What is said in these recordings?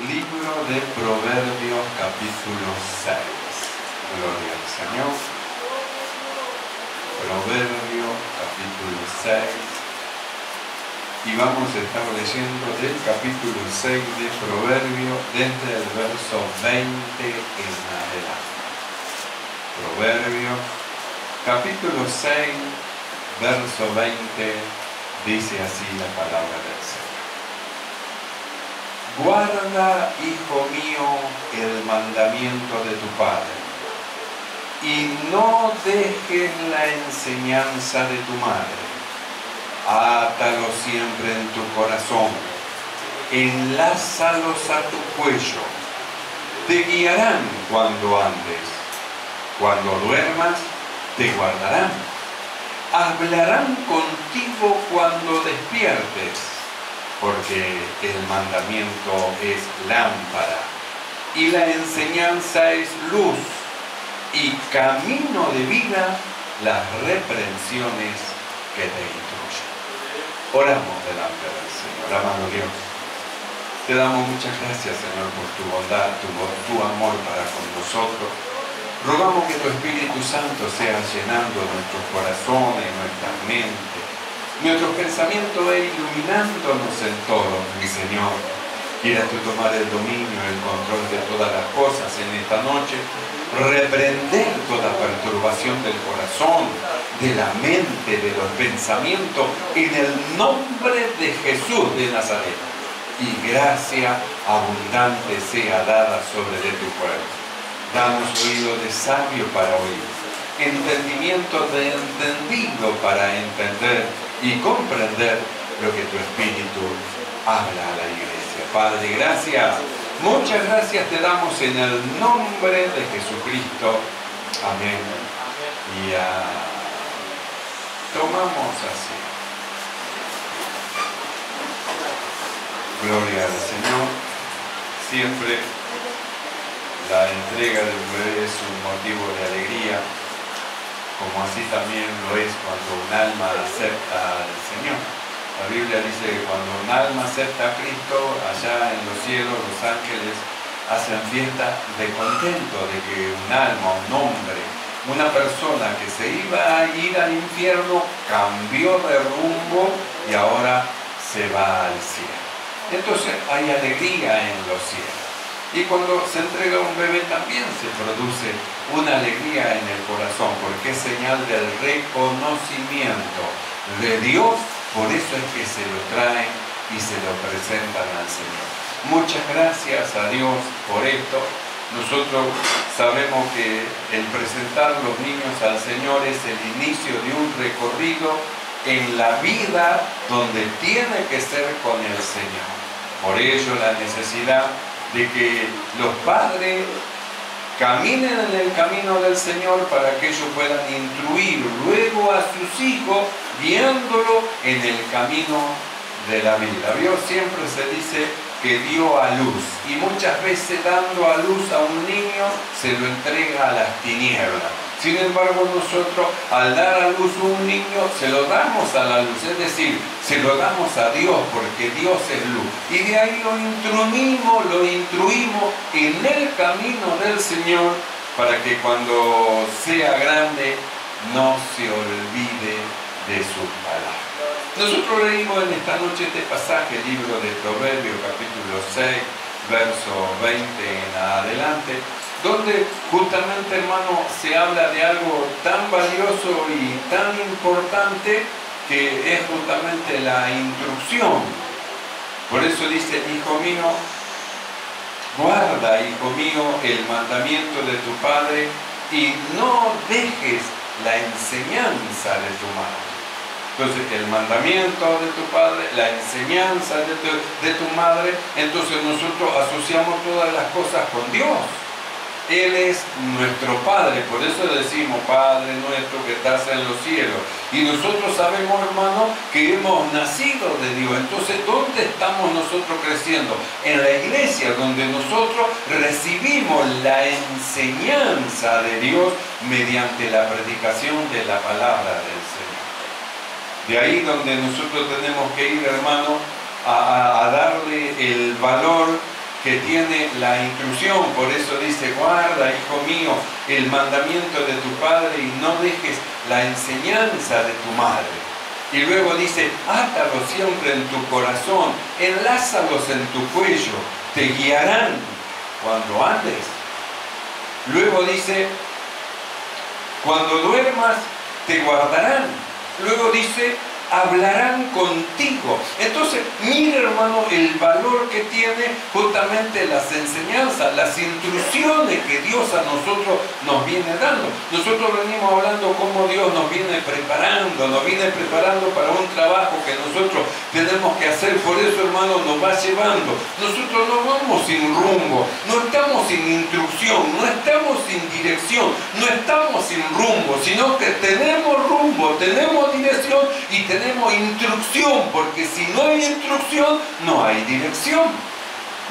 Libro de Proverbios, capítulo 6. Gloria al Señor. Proverbios, capítulo 6. Y vamos a estar leyendo del capítulo 6 de Proverbios desde el verso 20 en adelante. Proverbios, capítulo 6, verso 20, dice así la palabra del Señor. Guarda, hijo mío, el mandamiento de tu Padre, y no dejes la enseñanza de tu madre. Átalo siempre en tu corazón, enlázalos a tu cuello. Te guiarán cuando andes, cuando duermas, te guardarán. Hablarán contigo cuando despiertes, porque el mandamiento es lámpara y la enseñanza es luz, y camino de vida las reprensiones que te instruyen. Oramos delante del Señor. Amado Dios, te damos muchas gracias, Señor, por tu bondad, tu amor para con nosotros. Rogamos que tu Espíritu Santo sea llenando nuestros corazones, nuestras mentes, nuestros pensamientos e iluminándonos en todo, mi Señor. Quieras tú tomar el dominio, el control de todas las cosas en esta noche, reprender toda perturbación del corazón, de la mente, de los pensamientos, en el nombre de Jesús de Nazaret. Y gracia abundante sea dada sobre de tu pueblo. Danos oído de sabio para oír, entendimiento de entendido para entender y comprender lo que tu Espíritu habla a la iglesia. Padre, gracias, muchas gracias te damos en el nombre de Jesucristo. Amén. Y tomamos así. Gloria al Señor. Siempre la entrega del bebé es un motivo de alegría, como así también lo es cuando un alma acepta al Señor. La Biblia dice que cuando un alma acepta a Cristo, allá en los cielos los ángeles hacen fiesta de contento de que un alma, un hombre, una persona que se iba a ir al infierno cambió de rumbo y ahora se va al cielo. Entonces hay alegría en los cielos. Y cuando se entrega un bebé también se produce una alegría en el corazón, porque es señal del reconocimiento de Dios. Por eso es que se lo traen y se lo presentan al Señor. Muchas gracias a Dios por esto. Nosotros sabemos que el presentar los niños al Señor es el inicio de un recorrido en la vida donde tiene que ser con el Señor. Por ello la necesidad de que los padres caminen en el camino del Señor para que ellos puedan instruir luego a sus hijos, guiándolo en el camino de la vida. Dios siempre se dice que dio a luz, y muchas veces dando a luz a un niño se lo entrega a las tinieblas. Sin embargo, nosotros al dar a luz un niño se lo damos a la luz, es decir, se lo damos a Dios, porque Dios es luz. Y de ahí lo instruimos en el camino del Señor, para que cuando sea grande no se olvide de sus palabras. Nosotros leímos en esta noche este pasaje, el libro de Proverbios, capítulo 6, verso 20 en adelante, donde justamente, hermano, se habla de algo tan valioso y tan importante que es justamente la instrucción. Por eso dice: hijo mío, guarda, hijo mío, el mandamiento de tu padre y no dejes la enseñanza de tu madre. Entonces, el mandamiento de tu padre, la enseñanza de tu madre, entonces nosotros asociamos todas las cosas con Dios. Él es nuestro Padre, por eso decimos: Padre nuestro que estás en los cielos. Y nosotros sabemos, hermano, que hemos nacido de Dios. Entonces, ¿dónde estamos nosotros creciendo? En la iglesia, donde nosotros recibimos la enseñanza de Dios mediante la predicación de la palabra del Señor. De ahí donde nosotros tenemos que ir, hermano, a darle el valor que tiene la intrusión. Por eso dice, guarda, hijo mío, el mandamiento de tu padre y no dejes la enseñanza de tu madre. Y luego dice, átalos siempre en tu corazón, enlázalos en tu cuello, te guiarán cuando andes. Luego dice, cuando duermas te guardarán. Luego dice, hablarán contigo. Entonces, mire, hermano, el valor que tiene justamente las enseñanzas, las instrucciones que Dios a nosotros nos viene dando. Nosotros venimos hablando cómo Dios nos viene preparando para un trabajo que nosotros tenemos que hacer. Por eso, hermano, nos va llevando. Nosotros no vamos sin rumbo, no estamos sin instrucción, no estamos sin dirección, no estamos sin rumbo, sino que tenemos rumbo, tenemos dirección y tenemos instrucción, porque si no hay instrucción, no hay dirección.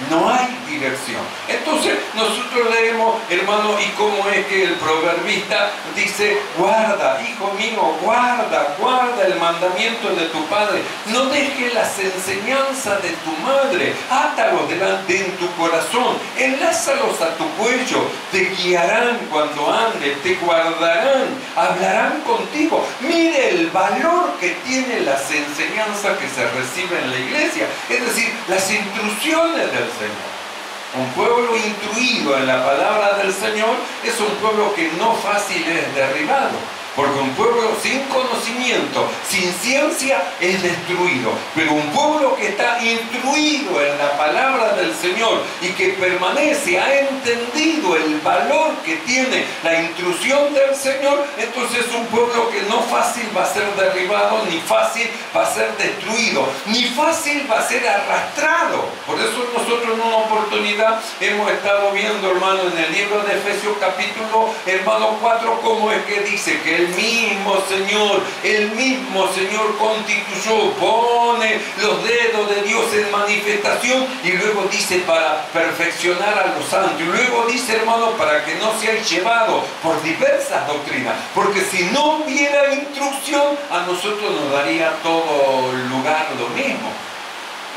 No hay dirección. Entonces nosotros leemos, hermano, y cómo es que el proverbista dice, guarda, hijo mío, guarda, guarda el mandamiento de tu padre, no dejes las enseñanzas de tu madre, átalos delante en tu corazón, enlázalos a tu cuello, te guiarán cuando andes, te guardarán, hablarán contigo. Mire el valor que tiene las enseñanzas que se reciben en la iglesia, es decir, las instrucciones del Señor. Un pueblo instruido en la palabra del Señor es un pueblo que no fácil es derribado. Porque un pueblo sin conocimiento, sin ciencia, es destruido. Pero un pueblo que está instruido en la palabra del Señor y que permanece, ha entendido el valor que tiene la instrucción del Señor, entonces es un pueblo que no fácil va a ser derribado, ni fácil va a ser destruido, ni fácil va a ser arrastrado. Por eso nosotros en una oportunidad hemos estado viendo, hermano, en el libro de Efesios capítulo, hermano 4, cómo es que dice que el mismo Señor constituyó, pone los dedos de Dios en manifestación, y luego dice para perfeccionar a los santos, y luego dice, hermano, para que no seáis llevados por diversas doctrinas, porque si no hubiera instrucción, a nosotros nos daría todo lugar lo mismo.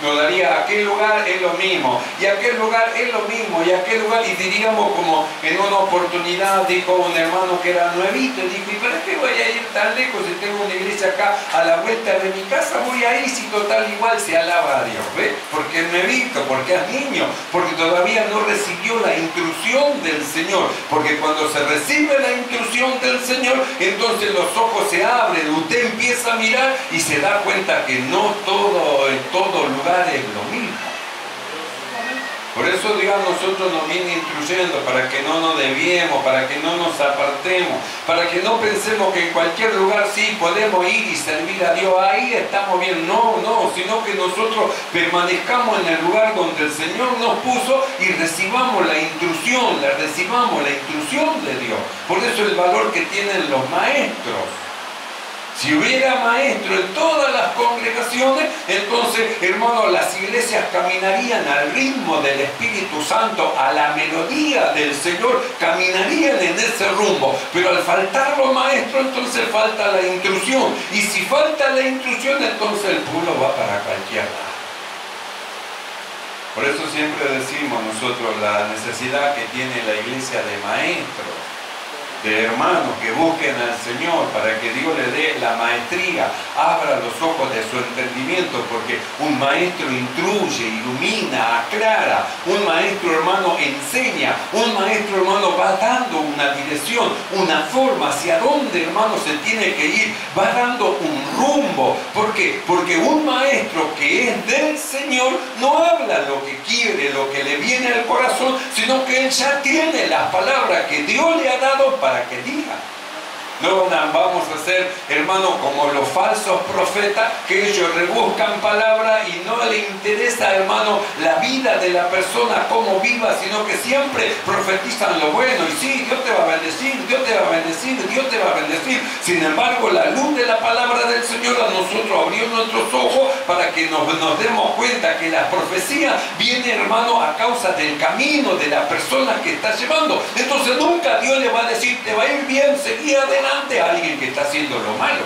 Nos daría aquel lugar es lo mismo, y aquel lugar es lo mismo, y aquel lugar, y diríamos como en una oportunidad dijo un hermano que era nuevito, y dijo, ¿y para qué voy a ir tan lejos si tengo una iglesia acá a la vuelta de mi casa? Voy a ir si total igual se alaba a Dios, ¿ves? Porque es nuevito, porque es niño, porque todavía no recibió la instrucción del Señor, porque cuando se recibe la instrucción del Señor, entonces los ojos se abren, usted empieza a mirar y se da cuenta que no todo en todo lugar es lo mismo. Por eso Dios a nosotros nos viene instruyendo para que no nos desviemos, para que no nos apartemos, para que no pensemos que en cualquier lugar sí podemos ir y servir a Dios, ahí estamos bien. No, sino que nosotros permanezcamos en el lugar donde el Señor nos puso y recibamos la instrucción de Dios. Por eso el valor que tienen los maestros. Si hubiera maestro en todas las congregaciones, entonces, hermanos, las iglesias caminarían al ritmo del Espíritu Santo, a la melodía del Señor, caminarían en ese rumbo. Pero al faltar los maestros, entonces falta la instrucción. Y si falta la instrucción, entonces el pueblo va para cualquier lado. Por eso siempre decimos nosotros la necesidad que tiene la iglesia de maestros, de hermanos que busquen al Señor para que Dios le dé la maestría, abra los ojos de su entendimiento, porque un maestro instruye, ilumina, aclara, un maestro, hermano, enseña, un maestro, hermano, va dando una dirección, una forma hacia dónde, hermano, se tiene que ir, va dando un rumbo. ¿Por qué? Porque un maestro que es del Señor no habla lo que quiere, lo que le viene al corazón, sino que él ya tiene las palabras que Dios le ha dado para que diga. No vamos a ser, hermano, como los falsos profetas, que ellos rebuscan palabra y no le interesa, hermano, la vida de la persona, cómo viva, sino que siempre profetizan lo bueno. Y sí, Dios te va a bendecir, Dios te va a bendecir, Dios te va a bendecir. Sin embargo, la luz de la palabra del Señor a nosotros abrió nuestros ojos para que nos demos cuenta que la profecía viene, hermano, a causa del camino de la persona que está llevando. Entonces nunca Dios le va a decir, te va a ir bien, seguí adelante, a alguien que está haciendo lo malo.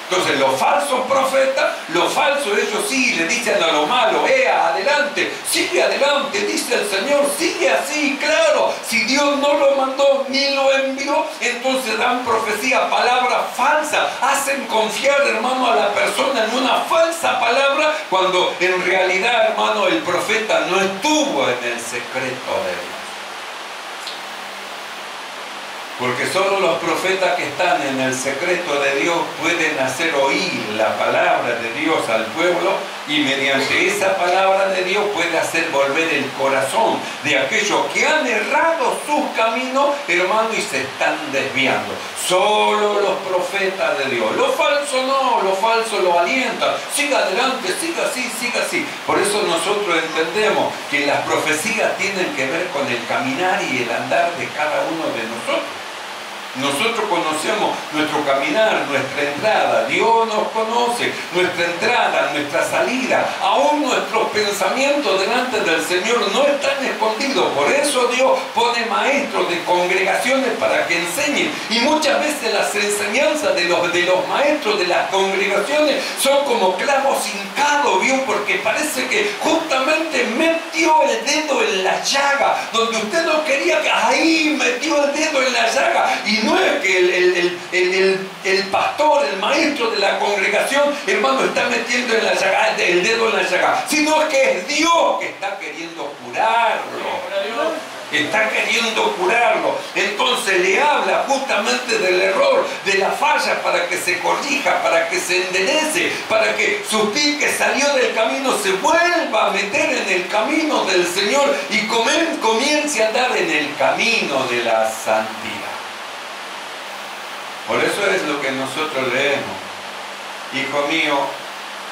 Entonces los falsos profetas, los falsos, ellos sí le dicen a lo malo, adelante, sigue adelante, dice el Señor, sigue así, claro. Si Dios no lo mandó ni lo envió, entonces dan profecía, palabra falsa, hacen confiar, hermano, a la persona en una falsa palabra, cuando en realidad, hermano, el profeta no estuvo en el secreto de Dios. Porque solo los profetas que están en el secreto de Dios pueden hacer oír la palabra de Dios al pueblo, y mediante esa palabra de Dios puede hacer volver el corazón de aquellos que han errado sus caminos, hermano, y se están desviando. Solo los profetas de Dios. Los falsos no, los falsos lo alientan. Siga adelante, siga así, siga así. Por eso nosotros entendemos que las profecías tienen que ver con el caminar y el andar de cada uno de nosotros. Nosotros conocemos nuestro caminar, nuestra entrada. Dios nos conoce, nuestra entrada, nuestra salida. Aún nuestros pensamientos delante del Señor no están escondidos. Por eso Dios pone maestros de congregaciones para que enseñen. Y muchas veces las enseñanzas de los maestros de las congregaciones son como clavos hincados, ¿vio? Porque parece que justamente metió el dedo en la llaga. Donde usted no quería, que ahí metió el dedo en la llaga. Y no es que el pastor, el maestro de la congregación, hermano, está metiendo en la llaga, el dedo en la llaga, sino que es Dios que está queriendo curarlo. Está queriendo curarlo. Entonces le habla justamente del error, de la falla, para que se corrija, para que se enderece, para que su pie que salió del camino se vuelva a meter en el camino del Señor y comience a andar en el camino de la santidad. Por eso es lo que nosotros leemos. Hijo mío,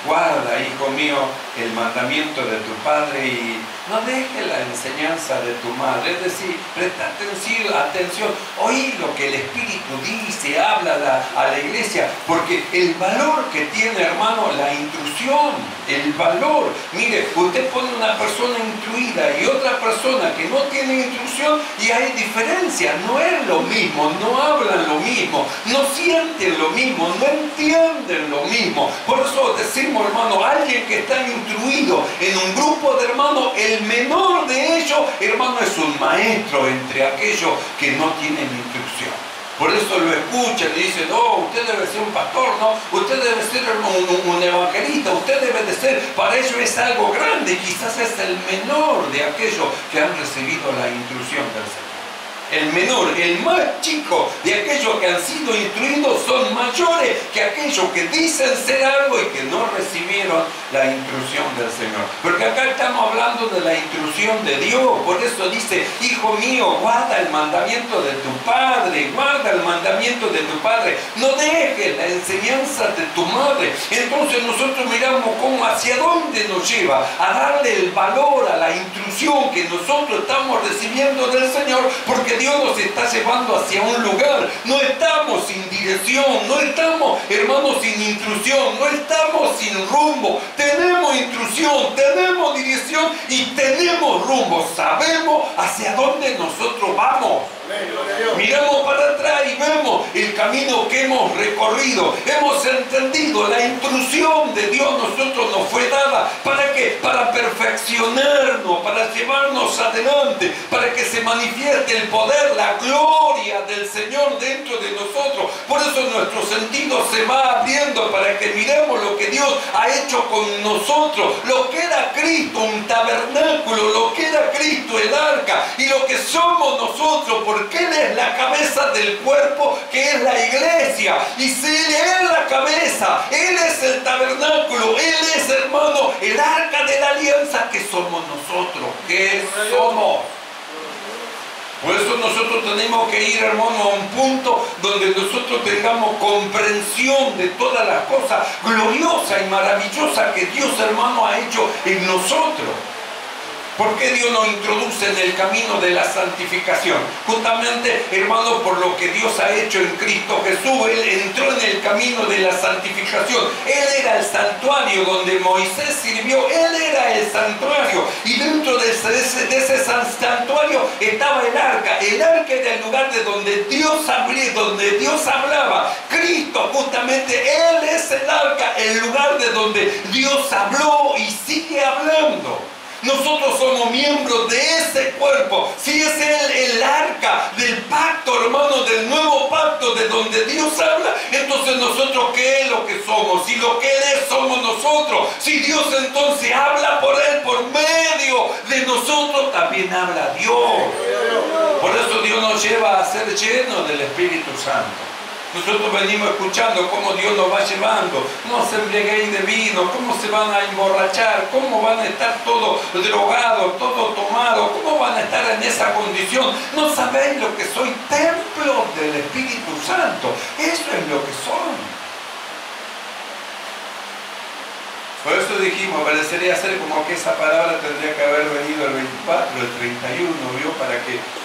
guarda, hijo mío, el mandamiento de tu padre y no dejes la enseñanza de tu madre. Es decir, presta atención, oí lo que el Espíritu dice, habla a la iglesia, porque el valor que tiene, hermano, la intrusión, el valor. Mire, usted pone una persona instruida y otra persona que no tiene intrusión y hay diferencia, no es lo mismo, no hablan lo mismo, no sienten lo mismo, no entienden lo mismo. Por eso decimos, hermano, alguien que está instruido en un grupo de hermanos, el menor de ellos, hermano, es un maestro entre aquellos que no tienen instrucción. Por eso lo escuchan y dicen, no, usted debe ser un pastor, no, usted debe ser un evangelista, usted debe de ser, para ellos es algo grande, quizás es el menor de aquellos que han recibido la instrucción del Señor. El menor, el más chico de aquellos que han sido instruidos son mayores que aquellos que dicen ser algo y que no recibieron la instrucción del Señor. Porque acá estamos hablando de la instrucción de Dios. Por eso dice, hijo mío, guarda el mandamiento de tu padre, guarda el mandamiento de tu padre. No dejes la enseñanza de tu madre. Entonces nosotros miramos cómo, hacia dónde nos lleva, a darle el valor a la instrucción que nosotros estamos recibiendo del Señor, porque Dios nos está llevando hacia un lugar. No estamos sin dirección, no estamos, hermanos, sin instrucción, no estamos sin rumbo. Tenemos instrucción, tenemos dirección y tenemos rumbo. Sabemos hacia dónde nosotros vamos. Miramos para atrás y vemos el camino que hemos recorrido. Hemos entendido la instrucción de Dios. Nosotros nos fue dada para que, para perfeccionarnos, para llevarnos adelante, para que se manifieste el poder, la gloria del Señor dentro de nosotros. Por eso nuestro sentido se va abriendo para que miremos lo que Dios ha hecho con nosotros, lo que era Cristo, un tabernáculo, lo que era Cristo, el arca, y lo que somos nosotros, porque Él es la cabeza del cuerpo, que es la iglesia. Y si Él es la cabeza, Él es el tabernáculo, Él es, hermano, el arca de la alianza, que somos nosotros, que somos. Por eso nosotros tenemos que ir, hermano, a un punto donde nosotros tengamos comprensión de todas las cosas gloriosas y maravillosas que Dios, hermano, ha hecho en nosotros. ¿Por qué Dios nos introduce en el camino de la santificación? Justamente, hermano, por lo que Dios ha hecho en Cristo Jesús. Él entró en el camino de la santificación. Él era el santuario donde Moisés sirvió. Él era el santuario. Y dentro de ese de ese santuario estaba el arca. El arca era el lugar de donde Dios hablaba. Cristo, justamente, Él es el arca, el lugar de donde Dios habló y sigue hablando. Nosotros somos miembros de ese cuerpo. Si es el arca del pacto, hermano, del nuevo pacto, de donde Dios habla, entonces nosotros, ¿qué es lo que somos? Si lo que Él es, somos nosotros. Si Dios entonces habla por Él, por medio de nosotros, también habla Dios. Por eso Dios nos lleva a ser llenos del Espíritu Santo. Nosotros venimos escuchando cómo Dios nos va llevando. No se embriaguéis de vino, cómo se van a emborrachar, cómo van a estar todos drogados, todos tomados, cómo van a estar en esa condición. No sabéis lo que soy, templo del Espíritu Santo. Eso es lo que son. Por eso dijimos, parecería ser como que esa palabra tendría que haber venido el 24, el 31, ¿vio?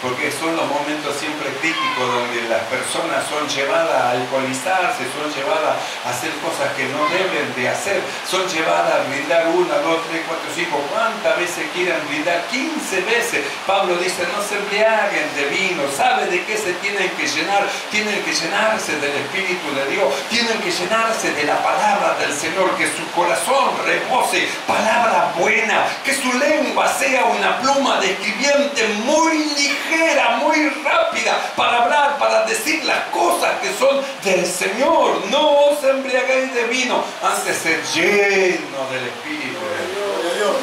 Porque son los momentos siempre críticos donde las personas son llevadas a alcoholizarse, son llevadas a hacer cosas que no deben de hacer, son llevadas a brindar 1, 2, 3, 4, 5, ¿cuántas veces quieren brindar? 15 veces. Pablo dice, no se embriaguen de vino. ¿Sabe de qué se tienen que llenar? Tienen que llenarse del Espíritu de Dios, tienen que llenarse de la palabra del Señor, que su corazón repose palabra buena, que su lengua sea una pluma de escribiente muy ligera, muy rápida, para hablar, para decir las cosas que son del Señor. No os embriaguéis de vino, antes ser lleno del Espíritu de Dios.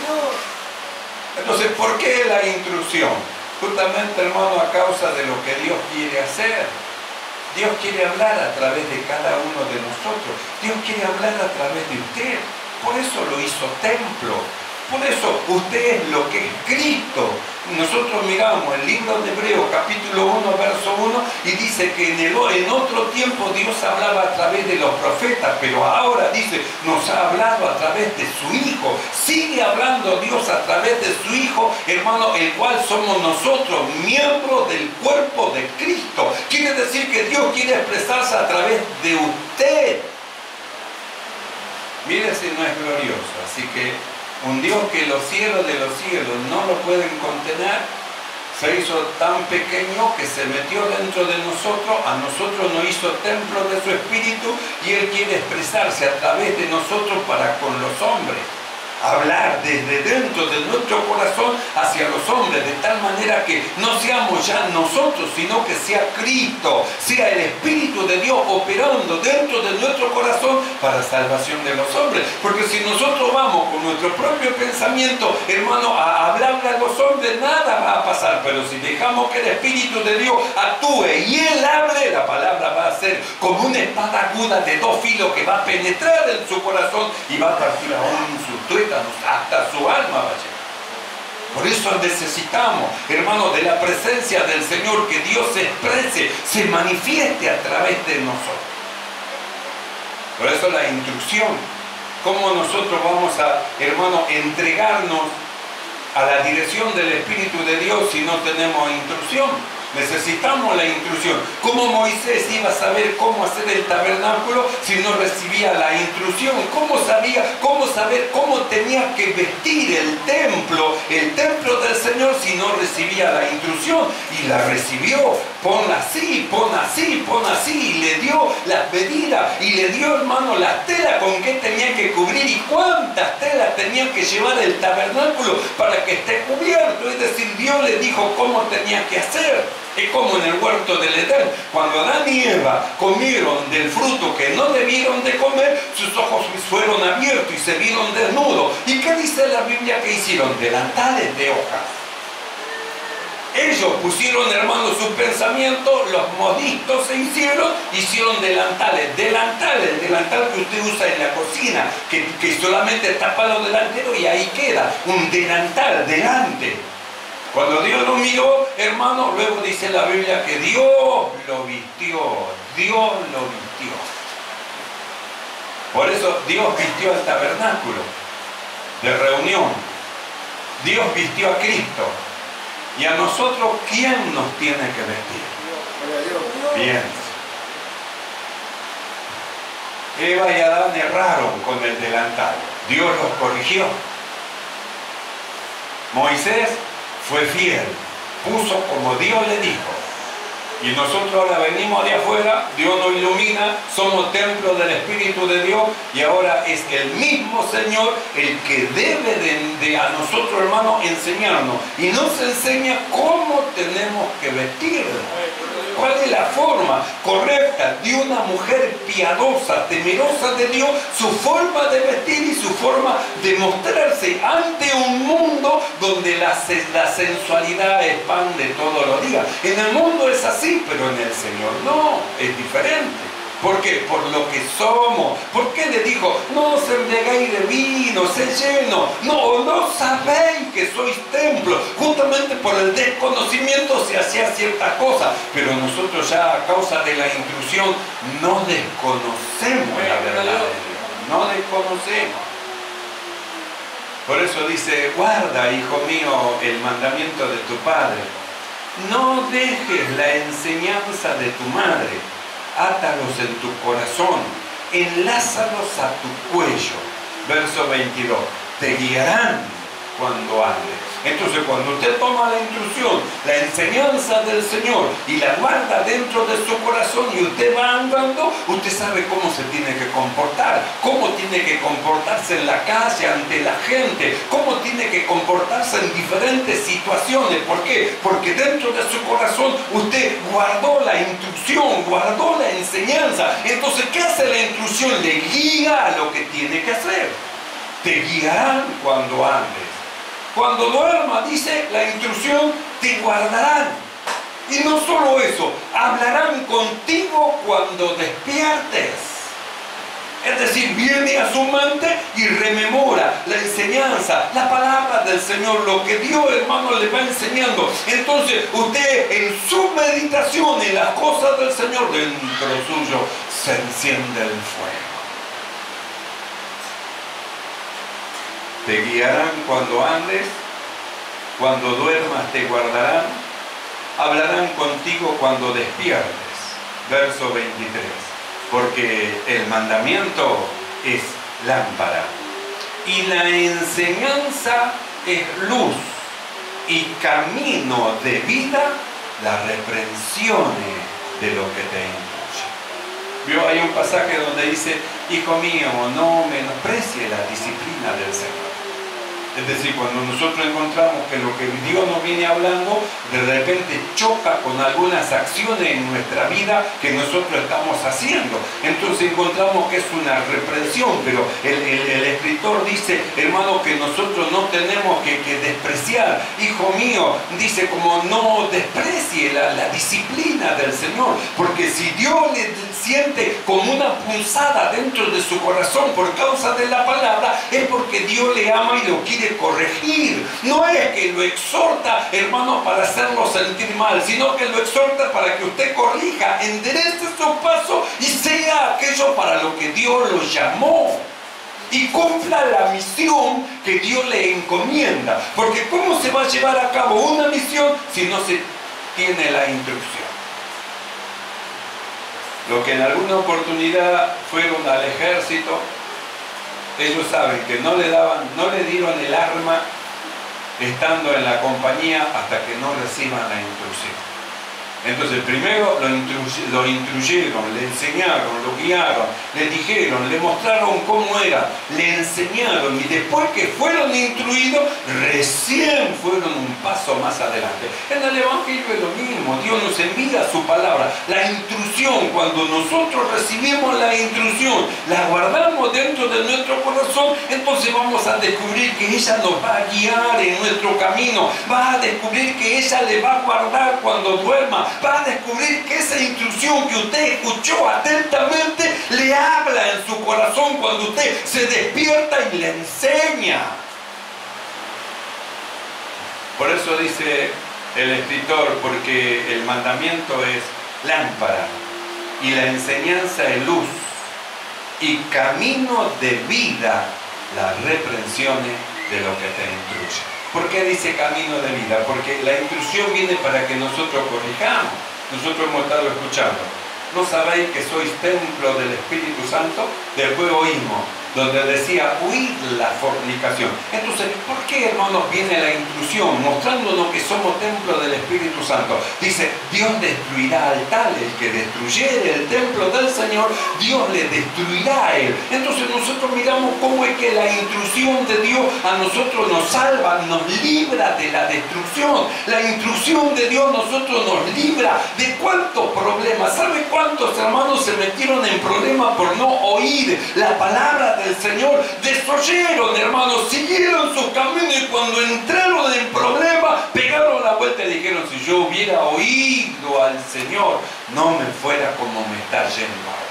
Entonces, ¿por qué la intrusión? Justamente, hermano, a causa de lo que Dios quiere hacer. Dios quiere hablar a través de cada uno de nosotros. Dios quiere hablar a través de usted. Por eso lo hizo templo. Por eso usted es lo que es Cristo. Nosotros miramos el libro de Hebreos, capítulo 1, verso 1, y dice que en otro tiempo Dios hablaba a través de los profetas, pero ahora dice, nos ha hablado a través de su Hijo. Sigue hablando Dios a través de su Hijo, hermano, el cual somos nosotros, miembros del cuerpo de Cristo. Quiere decir que Dios quiere expresarse a través de usted. Mire si no es glorioso. Así que un Dios que los cielos de los cielos no lo pueden contener, se hizo tan pequeño que se metió dentro de nosotros, a nosotros nos hizo templo de su Espíritu y Él quiere expresarse a través de nosotros para con los hombres. Hablar desde dentro de nuestro corazón hacia los hombres, de tal manera que no seamos ya nosotros, sino que sea Cristo, sea el Espíritu de Dios operando dentro de nuestro corazón para salvación de los hombres. Porque si nosotros vamos con nuestro propio pensamiento, hermano, a hablarle a los hombres, nada va a pasar. Pero si dejamos que el Espíritu de Dios actúe y Él hable, la palabra va a ser como una espada aguda de 2 filos que va a penetrar en su corazón y va a partir aún sus tuétanos, hasta su alma va a llegar. Por eso necesitamos, hermano, de la presencia del Señor, que Dios se exprese, se manifieste a través de nosotros. Por eso la instrucción. ¿Cómo nosotros vamos a, hermano, entregarnos a la dirección del Espíritu de Dios si no tenemos instrucción? Necesitamos la instrucción. ¿Cómo Moisés iba a saber cómo hacer el tabernáculo si no recibía la instrucción? ¿Cómo saber cómo tenía que vestir el templo del Señor si no recibía la instrucción? Y la recibió. Pon así, pon así, pon así. Y le dio las medidas y le dio, hermano, las telas con que tenía que cubrir y cuántas telas tenía que llevar el tabernáculo para que esté cubierto. Es decir, Dios le dijo cómo tenía que hacer. Es como en el huerto del Edén, cuando Adán y Eva comieron del fruto que no debieron de comer, sus ojos fueron abiertos y se vieron desnudos. ¿Y qué dice la Biblia que hicieron? Delantales de hojas. Ellos pusieron, hermanos, sus pensamientos, los modistos hicieron delantales. El delantal que usted usa en la cocina, que solamente tapa lo delantero y ahí queda, un delantal delante. Cuando Dios lo miró, hermano, luego dice la Biblia que Dios lo vistió. Por eso Dios vistió el tabernáculo de reunión. Dios vistió a Cristo. Y a nosotros, ¿quién nos tiene que vestir? Bien. Eva y Adán erraron con el delantal. Dios los corrigió. Moisés fue fiel, puso como Dios le dijo. Y nosotros ahora venimos de afuera, Dios nos ilumina, somos templo del Espíritu de Dios, y ahora es el mismo Señor el que debe de a nosotros, hermanos, enseñarnos. Y nos enseña cómo tenemos que vestir. ¿Cuál es la forma correcta de una mujer piadosa, temerosa de Dios? Su forma de vestir y su forma de mostrarse ante un mundo donde la sensualidad expande todos los días. En el mundo es así, pero en el Señor no, es diferente. ¿Por qué? Por lo que somos. ¿Por qué le dijo, no os embriaguéis de vino, sé lleno? No sabéis que sois templo. Justamente por el desconocimiento se hacía ciertas cosas. Pero nosotros ya a causa de la intrusión no desconocemos la verdad de Dios. No desconocemos. Por eso dice, guarda, hijo mío, el mandamiento de tu padre. No dejes la enseñanza de tu madre. Átalos en tu corazón, enlázalos a tu cuello. Verso 22. Te guiarán cuando andes. Entonces, cuando usted toma la instrucción, la enseñanza del Señor y la guarda dentro de su corazón y usted va andando, usted sabe cómo se tiene que comportar, cómo tiene que comportarse en la calle, ante la gente, cómo tiene que comportarse en diferentes situaciones. ¿Por qué? Porque dentro de su corazón usted guardó la instrucción, guardó la enseñanza. Entonces, ¿qué hace la instrucción? Le guía a lo que tiene que hacer. Te guiarán cuando andes. Cuando duerma, dice la instrucción, te guardarán. Y no solo eso, hablarán contigo cuando despiertes. Es decir, viene a su mente y rememora la enseñanza, la palabra del Señor, lo que Dios, hermano, le va enseñando. Entonces, usted en su meditación en las cosas del Señor, dentro suyo se enciende el fuego. Te guiarán cuando andes, cuando duermas te guardarán, hablarán contigo cuando despiertes. Verso 23. Porque el mandamiento es lámpara y la enseñanza es luz y camino de vida las reprensiones de lo que te instruye. ¿Vio? Hay un pasaje donde dice, hijo mío, no menosprecie la disciplina del Señor. Es decir, cuando nosotros encontramos que lo que Dios nos viene hablando de repente choca con algunas acciones en nuestra vida que nosotros estamos haciendo, entonces encontramos que es una reprensión. Pero el escritor dice, hermano, que nosotros no tenemos que despreciar. Hijo mío, dice, como no desprecie la disciplina del Señor, porque si Dios le siente como una punzada dentro de su corazón por causa de la palabra, es porque Dios le ama y lo quiere corregir. No es que lo exhorta, hermano, para hacerlo sentir mal, sino que lo exhorta para que usted corrija, enderece su paso y sea aquello para lo que Dios lo llamó y cumpla la misión que Dios le encomienda. Porque ¿cómo se va a llevar a cabo una misión si no se tiene la instrucción? Los que en alguna oportunidad fueron al ejército, ellos saben que no le dieron el arma estando en la compañía hasta que no reciban la instrucción. Entonces primero lo instruyeron, le enseñaron, lo guiaron, le dijeron, le mostraron cómo era, le enseñaron, y después que fueron instruidos, recién fueron un paso más adelante. En el Evangelio es lo mismo, Dios nos envía su palabra, la instrucción. Cuando nosotros recibimos la instrucción, la guardamos dentro de nuestro corazón, entonces vamos a descubrir que ella nos va a guiar en nuestro camino, va a descubrir que ella le va a guardar cuando duerma, va a descubrir que esa instrucción que usted escuchó atentamente le habla en su corazón cuando usted se despierta y le enseña. Por eso dice el escritor, porque el mandamiento es lámpara y la enseñanza es luz y camino de vida las reprensiones de lo que te instruye. ¿Por qué dice camino de vida? Porque la instrucción viene para que nosotros corrijamos. Nosotros hemos estado escuchando, ¿no sabéis que sois templo del Espíritu Santo? Después oímos, donde decía huid la fornicación. Entonces, ¿por qué, hermanos, viene la intrusión mostrándonos que somos templo del Espíritu Santo? Dice, Dios destruirá al tal, el que destruyere el templo del Señor, Dios le destruirá a él. Entonces nosotros miramos cómo es que la intrusión de Dios a nosotros nos salva, nos libra de la destrucción. La intrusión de Dios a nosotros nos libra de cuántos problemas. ¿Sabe cuántos hermanos se metieron en problemas por no oír la palabra del Señor? Desoyeron, hermanos, siguieron su camino y cuando entraron en problemas, pegaron la vuelta y dijeron, si yo hubiera oído al Señor, no me fuera como me está yendo ahora.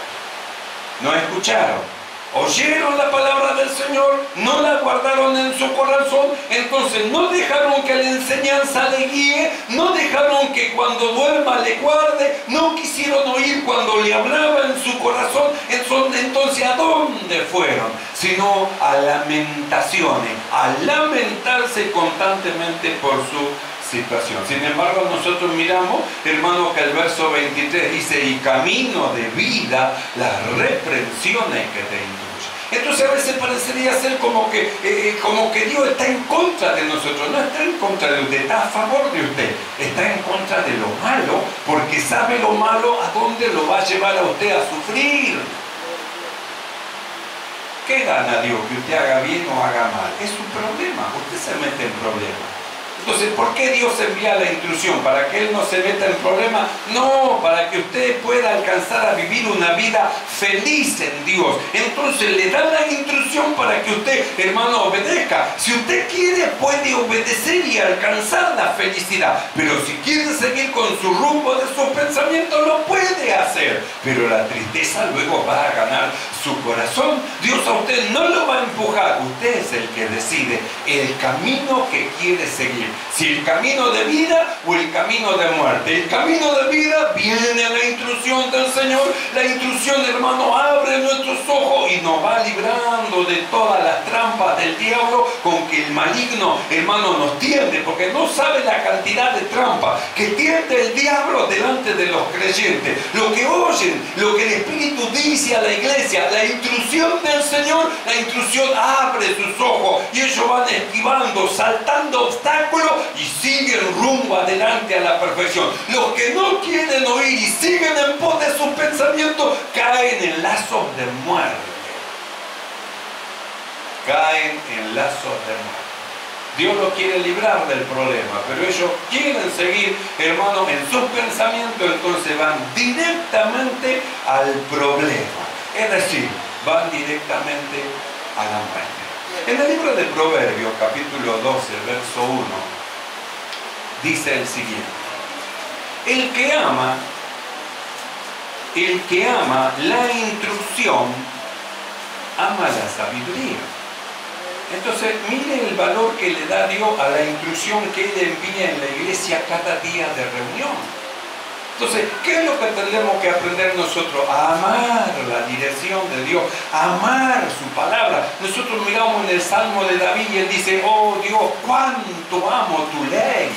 No escucharon. Oyeron la palabra del Señor, no la guardaron en su corazón, entonces no dejaron que la enseñanza le guíe, no dejaron que cuando duerma le guarde, no quisieron oír cuando le hablaba en su corazón. Entonces, ¿a dónde fueron? Sino a lamentaciones, a lamentarse constantemente por su situación. Sin embargo, nosotros miramos, hermano, que el verso 23 dice, y camino de vida las reprensiones que te introducen. Entonces a veces parecería ser como que Dios está en contra de nosotros. No está en contra de usted, está a favor de usted. Está en contra de lo malo, porque sabe lo malo a dónde lo va a llevar a usted a sufrir. ¿Qué gana Dios? Que usted haga bien o haga mal. Es un problema, usted se mete en problemas. Entonces, ¿por qué Dios envía la intrusión? ¿Para que Él no se meta en problemas? No, para que usted pueda alcanzar a vivir una vida feliz en Dios. Entonces, le dan la intrusión para que usted, hermano, obedezca. Si usted quiere, puede obedecer y alcanzar la felicidad. Pero si quiere seguir con su rumbo de sus pensamientos, lo puede hacer. Pero la tristeza luego va a ganar su corazón. Dios a usted no lo va a empujar. Usted es el que decide el camino que quiere seguir. Si el camino de vida o el camino de muerte. El camino de vida viene la intrusión del Señor. La intrusión, hermano, abre nuestros ojos y nos va librando de todas las trampas del diablo con que el maligno, hermano, nos tiende. Porque no sabe la cantidad de trampas que tiende el diablo delante de los creyentes. Lo que oyen, lo que el Espíritu dice a la iglesia, la intrusión del Señor, la intrusión abre sus ojos y ellos van esquivando, saltando obstáculos y siguen rumbo adelante a la perfección. Los que no quieren oír y siguen en pos de sus pensamientos caen en lazos de muerte. Caen en lazos de muerte. Dios los quiere librar del problema, pero ellos quieren seguir, hermanos, en sus pensamientos, entonces van directamente al problema. Es decir, van directamente a la muerte. En el libro de Proverbios, capítulo 12, verso 1, dice el siguiente: el que ama la instrucción, ama la sabiduría. Entonces, mire el valor que le da Dios a la instrucción que Él envía en la iglesia cada día de reunión. Entonces, ¿qué es lo que tendremos que aprender nosotros? A amar la dirección de Dios, a amar su palabra. Nosotros miramos en el Salmo de David y él dice, oh Dios, cuánto amo tu ley,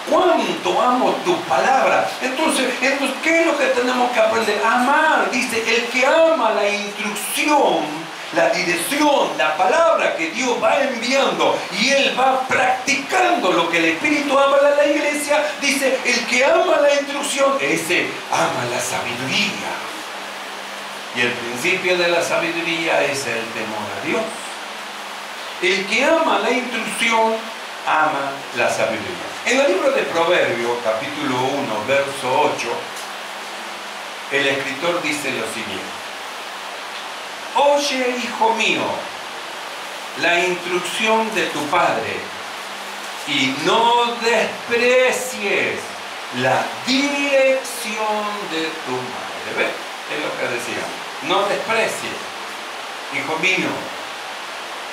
cuánto amo tu palabra. Entonces, ¿qué es lo que tenemos que aprender? Amar, dice, el que ama la instrucción, la dirección, la palabra que Dios va enviando y él va practicando lo que el Espíritu habla a la iglesia, dice, el que ama la instrucción, ese ama la sabiduría. Y el principio de la sabiduría es el temor a Dios. El que ama la instrucción, ama la sabiduría. En el libro de Proverbios, capítulo 1, verso 8, el escritor dice lo siguiente: oye, hijo mío, la instrucción de tu padre y no desprecies la dirección de tu madre. ¿Ves? Es lo que decía. No desprecies, hijo mío,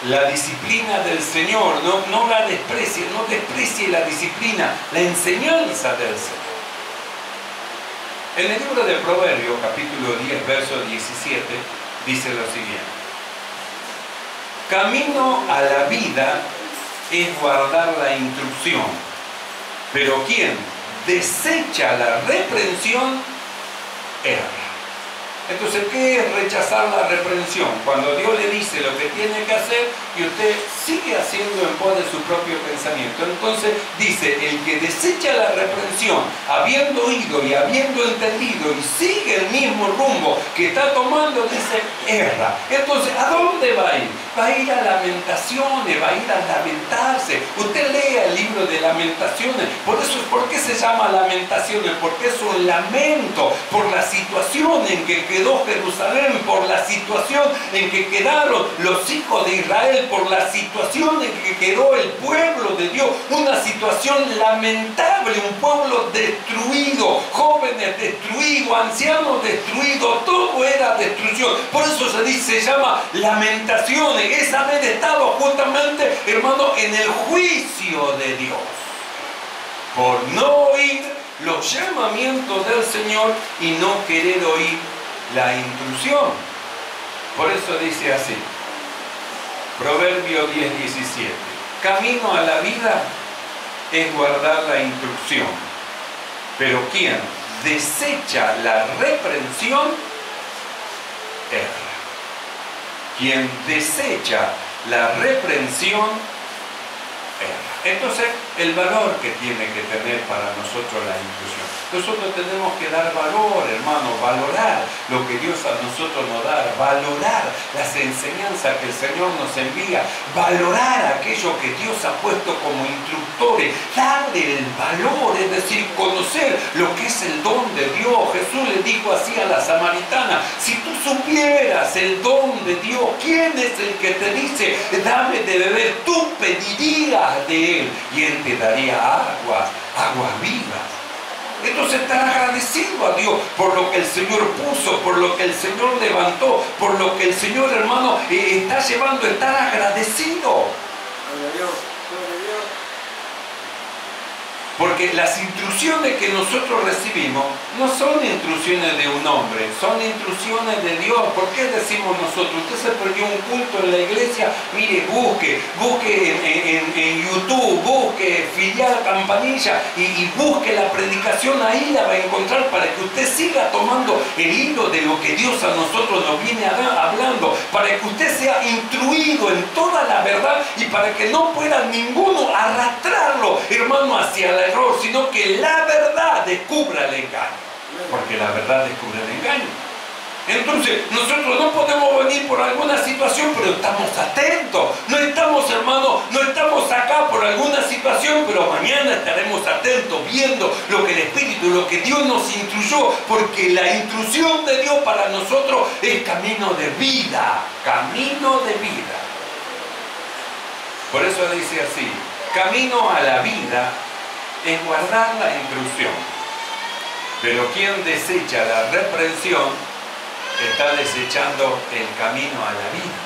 la disciplina del Señor. No la desprecies, no desprecie la disciplina, la enseñanza del Señor. En el libro de Proverbios, capítulo 10, verso 17, dice lo siguiente: camino a la vida es guardar la instrucción, pero quien desecha la reprensión erra. Entonces, ¿qué es rechazar la reprensión? Cuando Dios le dice lo que tiene que hacer y usted sigue haciendo en pos de su propio pensamiento. Entonces dice, el que desecha la reprensión, habiendo oído y habiendo entendido y sigue el mismo rumbo que está tomando, dice, erra. Entonces, ¿a dónde va a ir? Va a ir a lamentaciones, va a ir a lamentarse. Usted lea el libro de Lamentaciones. ¿Por qué se llama Lamentaciones? Porque es un lamento por la situación en que quedó Jerusalén, por la situación en que quedaron los hijos de Israel, por la situación en que quedó el pueblo de Dios. Una situación lamentable, un pueblo destruido, jóvenes destruidos, ancianos destruidos, todo era destrucción. Por eso se llama Lamentaciones. Es haber estado justamente, hermano, en el juicio de Dios por no oír los llamamientos del Señor y no querer oír la intrusión. Por eso dice así, Proverbio 10:17, camino a la vida es guardar la instrucción, pero quien desecha la reprensión erra. Quien desecha la reprensión erra. Entonces, el valor que tiene que tener para nosotros la instrucción. Nosotros tenemos que dar valor, hermano, valorar lo que Dios a nosotros nos da, valorar las enseñanzas que el Señor nos envía, valorar aquello que Dios ha puesto como instructores, darle el valor, es decir, conocer lo que es el don de Dios. Jesús le dijo así a la samaritana, si tú supieras el don de Dios, ¿quién es el que te dice, dame de beber? Tú pedirías de Él y Él te daría aguas vivas. Entonces estar agradecido a Dios por lo que el Señor puso, por lo que el Señor levantó, por lo que el Señor, hermano, está llevando, estar agradecido. Porque las instrucciones que nosotros recibimos no son instrucciones de un hombre, son instrucciones de Dios. ¿Por qué decimos nosotros? Usted se perdió un culto en la iglesia, mire, busque en YouTube, busque Filial Campanilla y busque la predicación, ahí la va a encontrar para que usted siga tomando el hilo de lo que Dios a nosotros nos viene hablando, para que usted sea instruido en toda la verdad y para que no pueda ninguno arrastrarlo, hermano, hacia el error, sino que la verdad descubra el engaño, porque la verdad descubre el engaño. Entonces nosotros no podemos venir por alguna situación, pero estamos atentos. No estamos, hermano, no estamos acá por alguna situación, pero mañana estaremos atentos viendo lo que el Espíritu, lo que Dios nos instruyó, porque la instrucción de Dios para nosotros es camino de vida, camino de vida. Por eso dice así, camino a la vida es guardar la instrucción, pero quien desecha la reprensión está desechando el camino a la vida.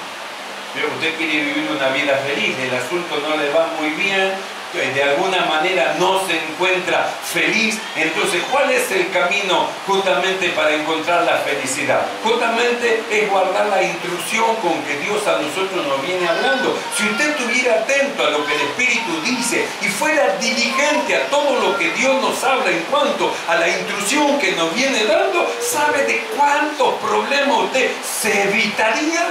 Pero usted quiere vivir una vida feliz, el asunto no le va muy bien, de alguna manera no se encuentra feliz. Entonces, ¿cuál es el camino justamente para encontrar la felicidad? Justamente es guardar la instrucción con que Dios a nosotros nos viene hablando. Si usted estuviera atento a lo que el Espíritu dice y fuera diligente a todo lo que Dios nos habla en cuanto a la instrucción que nos viene dando, ¿sabe de cuántos problemas usted se evitaría?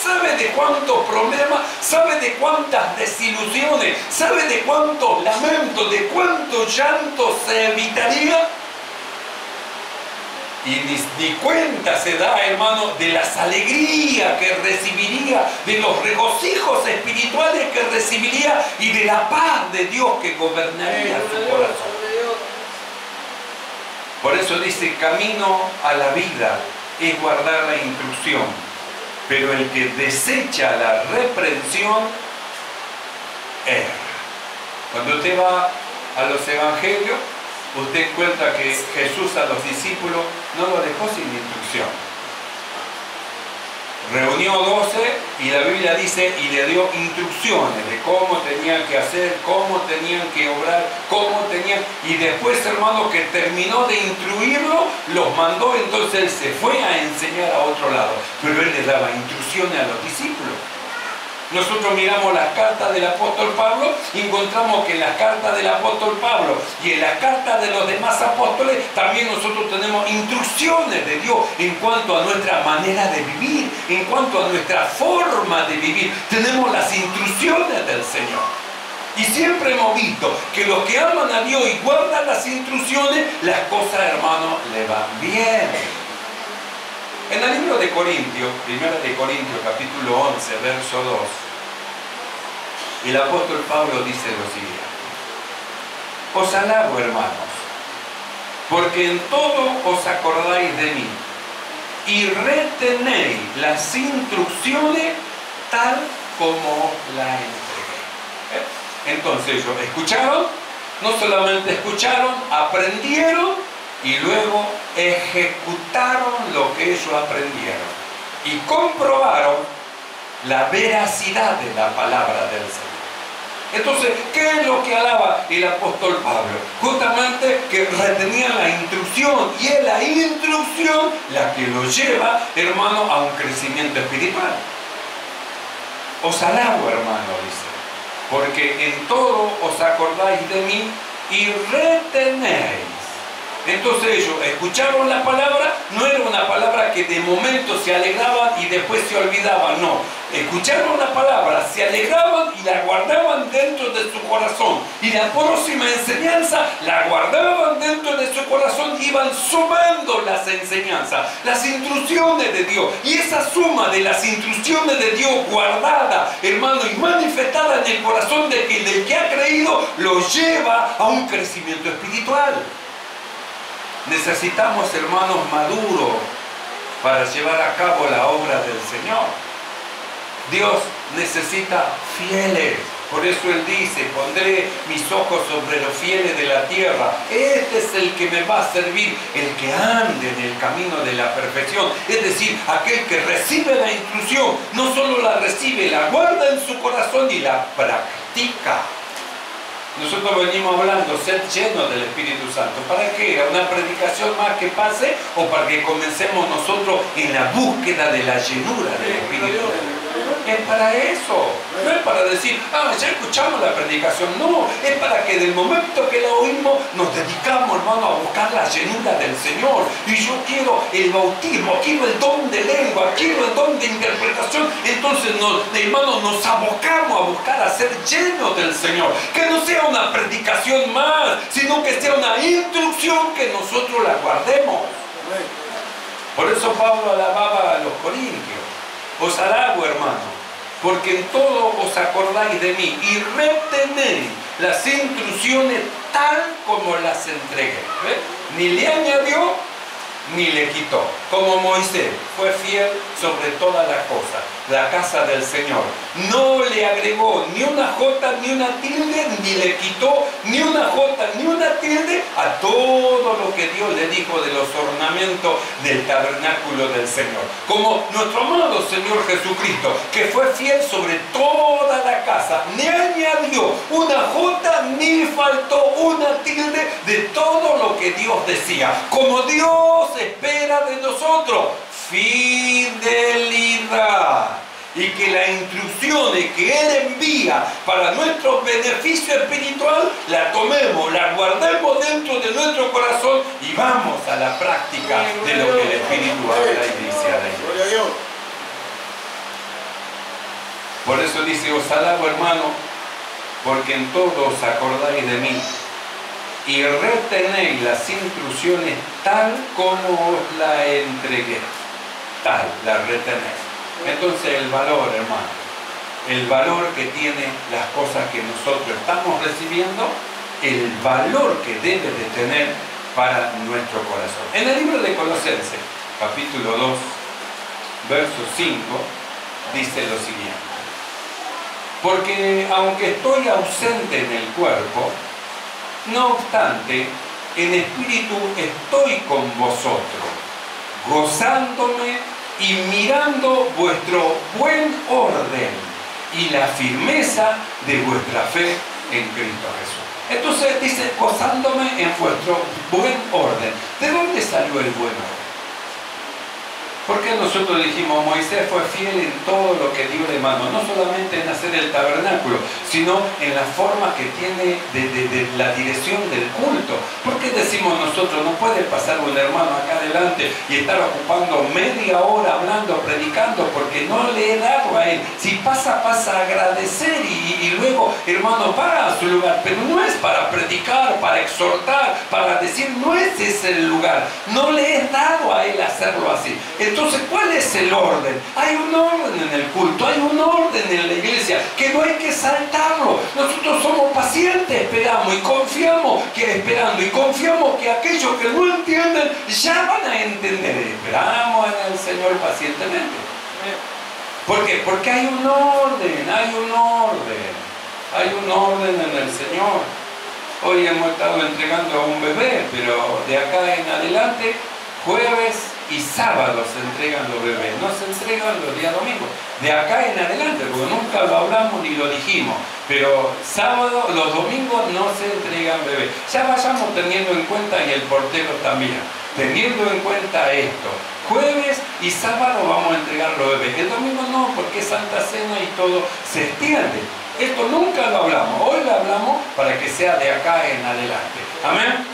¿Sabe de cuántos problemas? ¿Sabe de cuántas desilusiones? ¿Sabe de cuántos lamentos? ¿De cuántos llantos se evitaría? Y ni cuenta se da, hermano, de las alegrías que recibiría, de los regocijos espirituales que recibiría y de la paz de Dios que gobernaría su corazón. Por eso dice, camino a la vida es guardar la instrucción. Pero el que desecha la reprensión erra. Cuando usted va a los evangelios, usted encuentra que Jesús a los discípulos no lo dejó sin instrucción. Reunió 12 y la Biblia dice y le dio instrucciones de cómo tenían que hacer, cómo tenían que obrar, cómo tenían. Y después, hermano, que terminó de instruirlo, los mandó, entonces él se fue a enseñar a otro lado. Pero él le daba instrucciones a los discípulos. Nosotros miramos las cartas del apóstol Pablo y encontramos que en las cartas del apóstol Pablo y en las cartas de los demás apóstoles también nosotros tenemos instrucciones de Dios en cuanto a nuestra manera de vivir, en cuanto a nuestra forma de vivir. Tenemos las instrucciones del Señor. Y siempre hemos visto que los que aman a Dios y guardan las instrucciones, las cosas, hermanos, le van bien. En el libro de Corintios, 1 de Corintios, capítulo 11, verso 2, el apóstol Pablo dice lo siguiente: os alabo, hermanos, porque en todo os acordáis de mí y retenéis las instrucciones tal como las entregué. Entonces ellos escucharon, no solamente escucharon, aprendieron y luego ejecutaron lo que ellos aprendieron y comprobaron la veracidad de la palabra del Señor. Entonces, ¿qué es lo que alaba el apóstol Pablo? Justamente que retenían la instrucción, y es la instrucción la que lo lleva, hermano, a un crecimiento espiritual. Os alabo, hermano, dice, porque en todo os acordáis de mí y retenéis. Entonces ellos escucharon la palabra, no era una palabra que de momento se alegraban y después se olvidaban, no. Escucharon la palabra, se alegraban y la guardaban dentro de su corazón. Y la próxima enseñanza la guardaban dentro de su corazón, iban sumando las enseñanzas, las instrucciones de Dios. Y esa suma de las instrucciones de Dios guardada, hermano, y manifestada en el corazón del que ha creído, lo lleva a un crecimiento espiritual. Necesitamos hermanos maduros para llevar a cabo la obra del Señor. Dios necesita fieles. Por eso Él dice: pondré mis ojos sobre los fieles de la tierra. Este es el que me va a servir, el que ande en el camino de la perfección. Es decir, aquel que recibe la instrucción, no solo la recibe, la guarda en su corazón y la practica. Nosotros venimos hablando, ser llenos del Espíritu Santo. ¿Para qué? ¿Era una predicación más que pase o para que comencemos nosotros en la búsqueda de la llenura del Espíritu Santo? Es para eso. No es para decir, ya escuchamos la predicación. No, es para que del momento que la oímos nos dedicamos, hermano, a buscar la llenura del Señor. Y yo quiero el bautismo, quiero el don de lengua, quiero el don de interpretación. Entonces, hermanos, nos abocamos a buscar a ser llenos del Señor. Que no sea una predicación más, sino que sea una instrucción que nosotros la guardemos. Por eso Pablo alababa a los corintios. Os alabo, hermano, porque en todo os acordáis de mí y retenéis las instrucciones tal como las entregué. ¿Ves? Ni le añadió ni le quitó. Como Moisés fue fiel sobre todas las cosas, la casa del Señor. No le agregó ni una jota ni una tilde, ni le quitó ni una jota ni una tilde a todo lo que Dios le dijo de los ornamentos del tabernáculo del Señor. Como nuestro amado Señor Jesucristo, que fue fiel sobre toda la casa, ni añadió una jota ni faltó una tilde de todo lo que Dios decía. Como Dios espera de nosotros fidelidad, y que las instrucciones que Él envía para nuestro beneficio espiritual la tomemos, la guardemos dentro de nuestro corazón y vamos a la práctica de lo que el Espíritu habla y dice a la iglesia. Por eso dice: os alabo, hermano, porque en todo os acordáis de mí y retenéis las instrucciones tal como os la entregué. Tal, la retenéis. Entonces el valor, hermano, el valor que tienen las cosas que nosotros estamos recibiendo, el valor que debe de tener para nuestro corazón. En el libro de Colosenses, capítulo 2, verso 5, dice lo siguiente: porque aunque estoy ausente en el cuerpo, no obstante, en espíritu estoy con vosotros, gozándome y mirando vuestro buen orden y la firmeza de vuestra fe en Cristo Jesús. Entonces dice: gozándome en vuestro buen orden. ¿De dónde salió el buen orden? Porque nosotros dijimos, Moisés fue fiel en todo lo que dio de mano, no solamente en hacer el tabernáculo, sino en la forma que tiene de la dirección del culto. ¿Por qué decimos nosotros, no puede pasar un hermano acá adelante y estar ocupando media hora hablando, predicando, porque no le he dado a él? Si pasa a agradecer y luego, hermano, va a su lugar, pero no es para predicar, para exhortar, para decir, no es ese el lugar, no le he dado a él hacerlo así. Entonces, ¿cuál es el orden? Hay un orden en el culto, hay un orden en la iglesia, que no hay que saltarlo. Nosotros somos pacientes, esperamos y confiamos que aquellos que no entienden ya van a entender. Esperamos en el Señor pacientemente. ¿Por qué? Porque hay un orden, hay un orden en el Señor. Hoy hemos estado entregando a un bebé, pero de acá en adelante, jueves y sábado se entregan los bebés, no se entregan los días domingos. De acá en adelante, porque nunca lo hablamos ni lo dijimos, pero sábado, los domingos no se entregan bebés. Ya vayamos teniendo en cuenta, y el portero también, teniendo en cuenta esto. Jueves y sábado vamos a entregar los bebés. El domingo no, porque es Santa Cena y todo se extiende. Esto nunca lo hablamos, hoy lo hablamos para que sea de acá en adelante. Amén.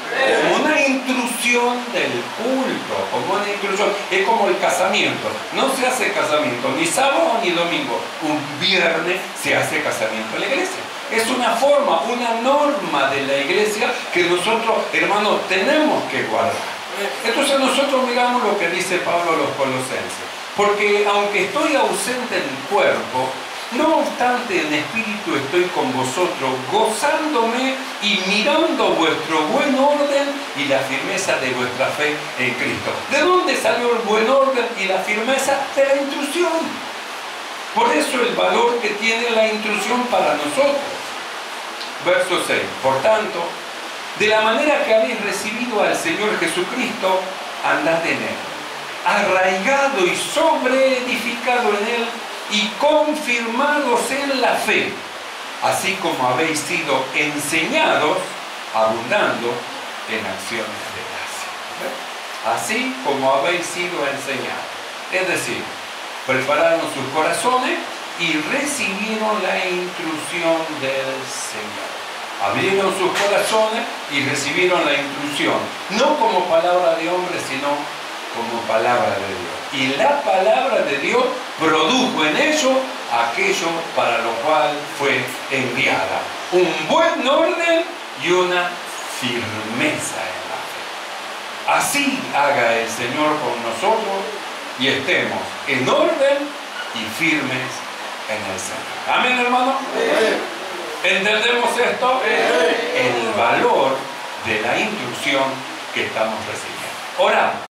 Como una intrusión del culto, como una intrusión. Es como el casamiento. No se hace casamiento ni sábado ni domingo. Un viernes se hace casamiento en la iglesia. Es una forma, una norma de la iglesia que nosotros, hermanos, tenemos que guardar. Entonces nosotros miramos lo que dice Pablo a los colosenses. Porque aunque estoy ausente en el cuerpo, no obstante, en espíritu estoy con vosotros, gozándome y mirando vuestro buen orden y la firmeza de vuestra fe en Cristo. ¿De dónde salió el buen orden y la firmeza? De la intrusión. Por eso el valor que tiene la intrusión para nosotros. Verso 6. Por tanto, de la manera que habéis recibido al Señor Jesucristo, andad en Él, arraigado y sobreedificado en Él, y confirmados en la fe, así como habéis sido enseñados, abundando en acciones de gracia. Así como habéis sido enseñados. Es decir, prepararon sus corazones y recibieron la instrucción del Señor. Abrieron sus corazones y recibieron la instrucción, no como palabra de hombre, sino como palabra de Dios. Y la palabra de Dios produjo en ellos aquello para lo cual fue enviada. Un buen orden y una firmeza en la fe. Así haga el Señor con nosotros y estemos en orden y firmes en el Señor. Amén, hermano. ¿Entendemos esto? El valor de la instrucción que estamos recibiendo. Oramos.